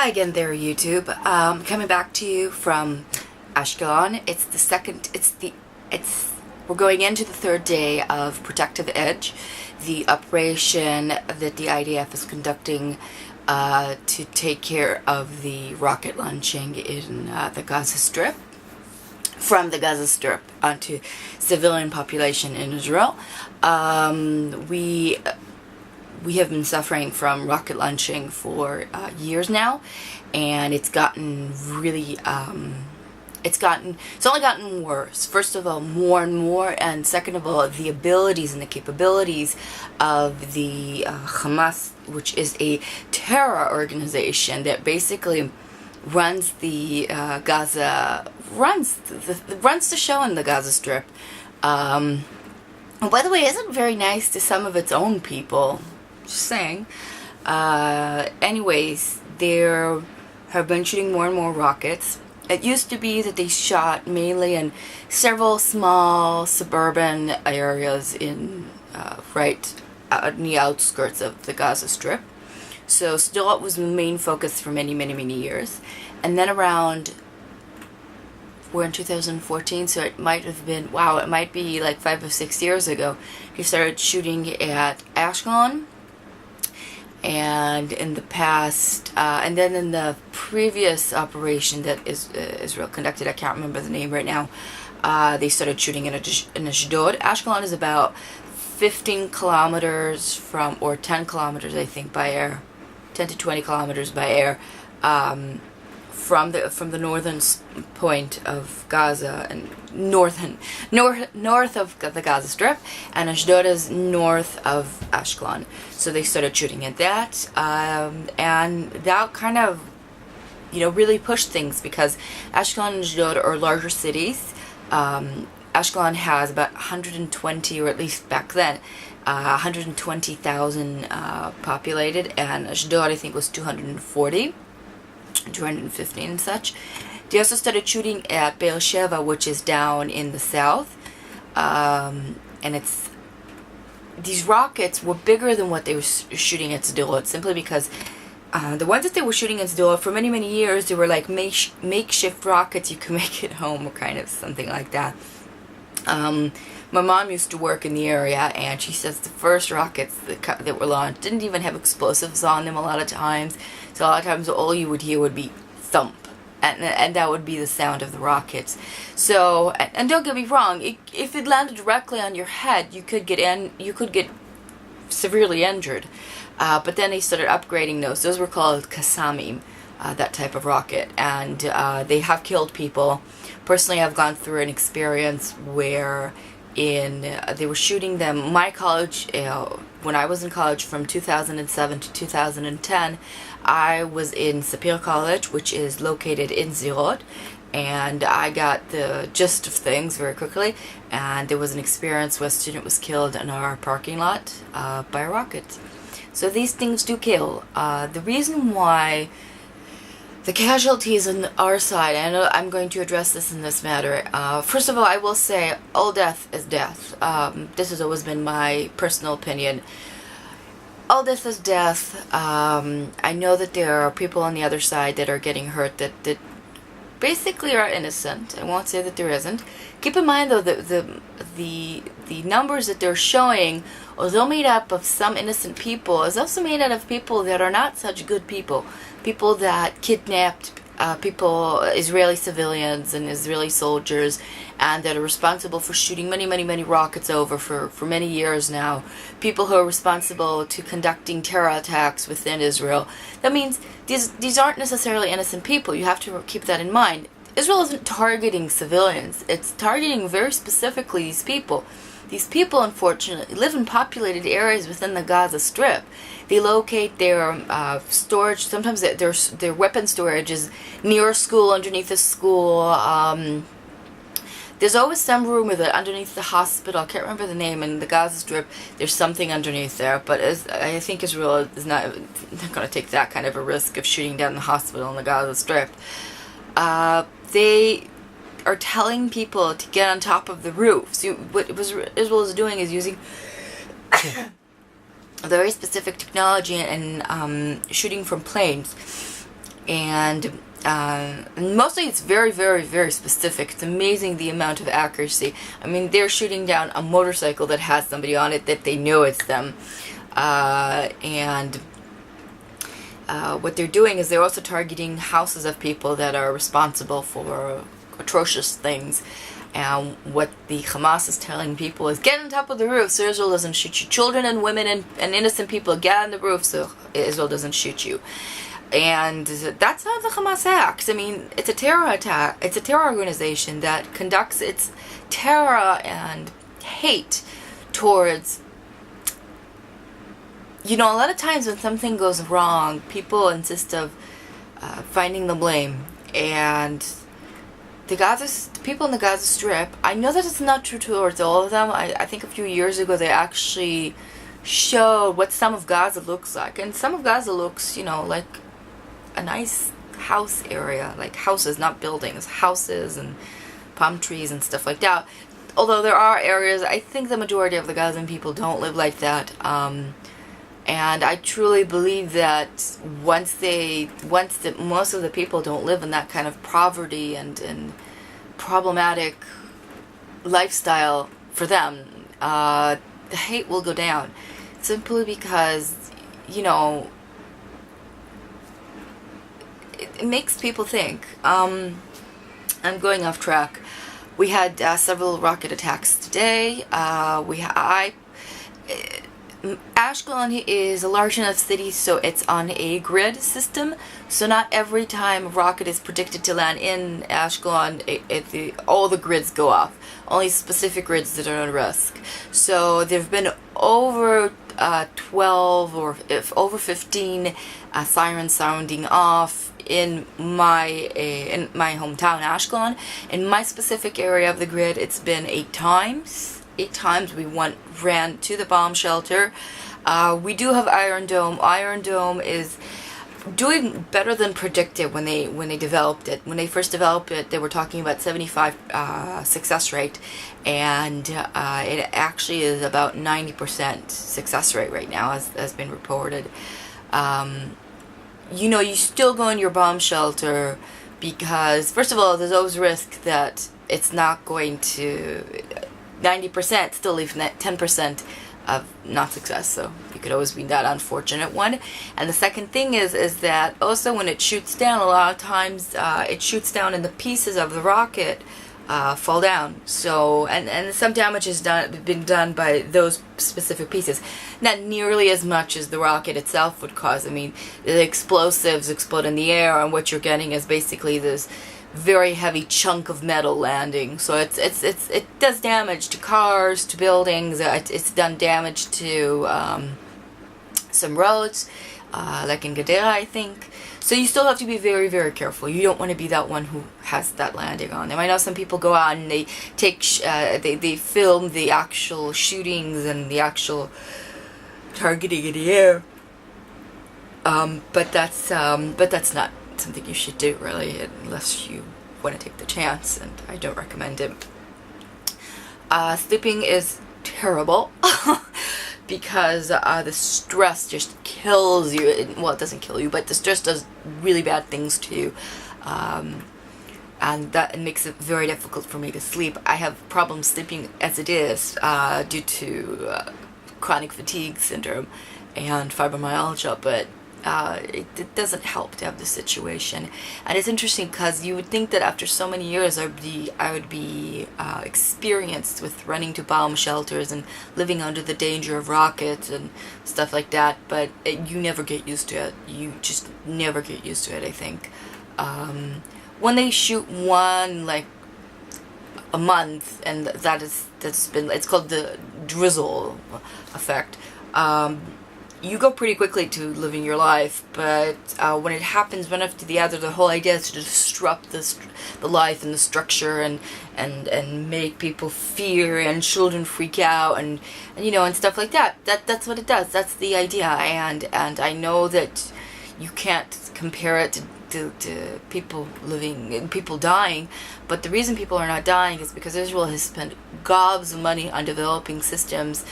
Hi again there, YouTube. Coming back to you from Ashkelon. We're going into the third day of Protective Edge, the operation that the IDF is conducting to take care of the rocket launching in the Gaza Strip, from the Gaza Strip onto civilian population in Israel. We have been suffering from rocket launching for years now, and it's gotten really, it's only gotten worse. First of all, more and more, and second of all, the abilities and the capabilities of the Hamas, which is a terror organization that basically runs the runs the show in the Gaza Strip. By the way, isn't very nice to some of its own people. Just saying. Anyways, they have been shooting more and more rockets. It used to be that they shot mainly in several small suburban areas in right in the outskirts of the Gaza Strip. So still it was the main focus for many years. And then around, we're in 2014, so it might have been, wow, it might be like 5 or 6 years ago, he started shooting at Ashkelon. And in the past, and then in the previous operation that Israel conducted, I can't remember the name right now, they started shooting in Ashdod. Ashkelon is about 15 kilometers from, or 10 kilometers I think by air, 10 to 20 kilometers by air, from the northern point of Gaza, and north of the Gaza Strip, and Ashdod is north of Ashkelon. So they started shooting at that, and that kind of, really pushed things, because Ashkelon and Ashdod are larger cities. Ashkelon has about 120, or at least back then, 120,000 populated, and Ashdod I think was 240. 215 and such. They also started shooting at Beersheba, which is down in the south, and these rockets were bigger than what they were shooting at Sderot, simply because the ones that they were shooting at Sderot for many years, they were like makeshift rockets you can make at home, or kind of something like that. My mom used to work in the area, and she says the first rockets that were launched didn't even have explosives on them a lot of times. So a lot of times all you would hear would be thump, and that would be the sound of the rockets. So, and don't get me wrong, if it landed directly on your head, you could get severely injured. But then they started upgrading those. Those were called Kassamim, that type of rocket, and they have killed people. Personally, I've gone through an experience where they were shooting them. My college, when I was in college from 2007 to 2010, I was in Sapir College, which is located in Sderot, and I got the gist of things very quickly, and there was an experience where a student was killed in our parking lot by a rocket. So these things do kill. The reason why the casualties on our side, I know I'm going to address this in this matter. First of all, I will say all death is death. This has always been my personal opinion. All death is death. I know that there are people on the other side that are getting hurt that basically are innocent. I won't say that there isn't. Keep in mind though that the numbers that they're showing, although made up of some innocent people, is also made out of people that are not such good people. People that kidnapped people, Israeli civilians and Israeli soldiers, and that are responsible for shooting many rockets over for many years now. People who are responsible to conducting terror attacks within Israel. That means these aren't necessarily innocent people. You have to keep that in mind. Israel isn't targeting civilians. It's targeting very specifically these people. These people, unfortunately, live in populated areas within the Gaza Strip. They locate their storage, sometimes their weapon storage is near a school, underneath a school. There's always some rumor that underneath the hospital, I can't remember the name, in the Gaza Strip, there's something underneath there. But I think Israel is not going to take that kind of a risk of shooting down the hospital in the Gaza Strip. They are telling people to get on top of the roof. So what Israel is doing is using a very specific technology and shooting from planes. and mostly it's very, very, very specific. It's amazing the amount of accuracy. I mean, they're shooting down a motorcycle that has somebody on it that they know it's them. And what they're doing is they're also targeting houses of people that are responsible for atrocious things. And what the Hamas is telling people is, get on top of the roof so Israel doesn't shoot you. Children and women and innocent people, get on the roof so Israel doesn't shoot you. And that's how the Hamas acts. I mean, it's a terror attack. It's a terror organization that conducts its terror and hate towards, you know, a lot of times when something goes wrong, people insist of finding the blame. And the people in the Gaza Strip, I know that it's not true towards all of them. I think a few years ago they actually showed what some of Gaza looks like. And some of Gaza looks, you know, like a nice house area, like houses, not buildings, houses and palm trees and stuff like that. Although there are areas, I think the majority of the Gazan people don't live like that. And I truly believe that most of the people don't live in that kind of poverty and problematic lifestyle for them, the hate will go down. Simply because, you know, it makes people think. I'm going off track. We had several rocket attacks today. Ashkelon is a large enough city, so it's on a grid system. So not every time a rocket is predicted to land in Ashkelon, all the grids go off. Only specific grids that are at risk. So there have been over 12 or over 15 sirens sounding off in my hometown, Ashkelon. In my specific area of the grid, it's been 8 times. 8 times we ran to the bomb shelter. We do have Iron Dome. Iron Dome is doing better than predicted when they developed it. When they first developed it, they were talking about 75 success rate, and it actually is about 90% success rate right now, as has been reported. You know, you still go in your bomb shelter because, first of all, there's always risk that it's not going to. 90% still leaves 10% of not success, so you could always be that unfortunate one. And the second thing is that also when it shoots down, a lot of times it shoots down and the pieces of the rocket fall down. So and some damage has been done by those specific pieces. Not nearly as much as the rocket itself would cause. I mean, the explosives explode in the air, and what you're getting is basically this very heavy chunk of metal landing. So it does damage to cars, to buildings. It's done damage to some roads, like in Gadara, I think. So you still have to be very, very careful. You don't want to be that one who has that landing on them. I know some people go out and they take they film the actual shootings and the actual targeting in the air. But that's not something you should do, really, unless you want to take the chance, and I don't recommend it. Sleeping is terrible because the stress just kills you. Well, it doesn't kill you, but the stress does really bad things to you, and that makes it very difficult for me to sleep. I have problems sleeping as it is due to chronic fatigue syndrome and fibromyalgia, but it doesn't help to have this situation. And it's interesting because you would think that after so many years I would be experienced with running to bomb shelters and living under the danger of rockets and stuff like that, but you never get used to it. You just never get used to it, I think. When they shoot one like a month, and it's called the drizzle effect, you go pretty quickly to living your life, but when it happens one after the other, the whole idea is to disrupt the life and the structure and make people fear and children freak out and you know, and stuff like that. That's what it does. That's the idea. And I know that you can't compare it to people dying, but the reason people are not dying is because Israel has spent gobs of money on developing systems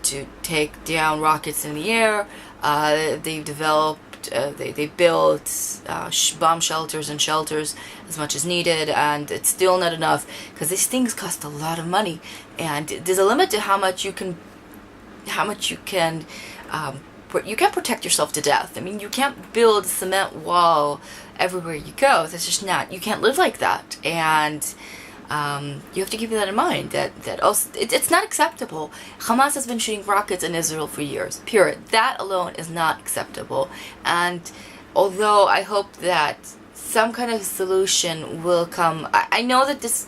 to take down rockets in the air. They've developed they built bomb shelters and shelters as much as needed, and it's still not enough because these things cost a lot of money, and there's a limit to how much you can you can't protect yourself to death. I mean, you can't build a cement wall everywhere you go. That's just not, you can't live like that. And you have to keep that in mind, that also, it's not acceptable. Hamas has been shooting rockets in Israel for years, period. That alone is not acceptable. And although I hope that some kind of solution will come, I know that this,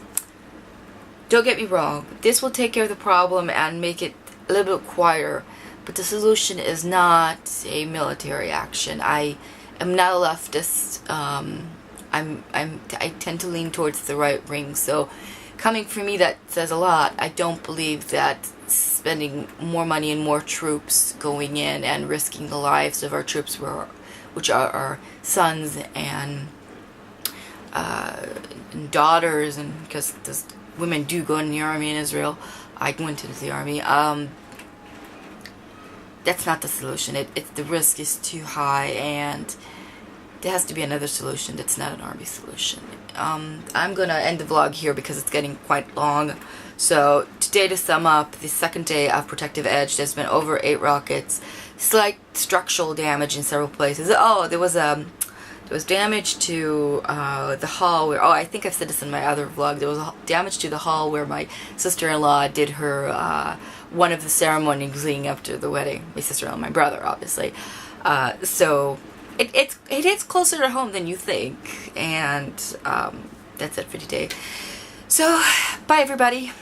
don't get me wrong, this will take care of the problem and make it a little bit quieter, but the solution is not a military action. I am not a leftist. I tend to lean towards the right wing, so coming from me, that says a lot. I don't believe that spending more money and more troops going in and risking the lives of our troops, which are our sons and daughters, and because women do go in the army in Israel, I went into the army. That's not the solution. The risk is too high, and there has to be another solution that's not an army solution. I'm gonna end the vlog here because it's getting quite long. So today, to sum up, the second day of Protective Edge, there's been over 8 rockets, slight structural damage in several places. Oh, there was damage to the hall where, I think I've said this in my other vlog, there was damage to the hall where my sister-in-law did her one of the ceremonies leading up to the wedding. My sister-in-law and my brother, obviously. So it hits closer to home than you think. And that's it for today. So, bye everybody.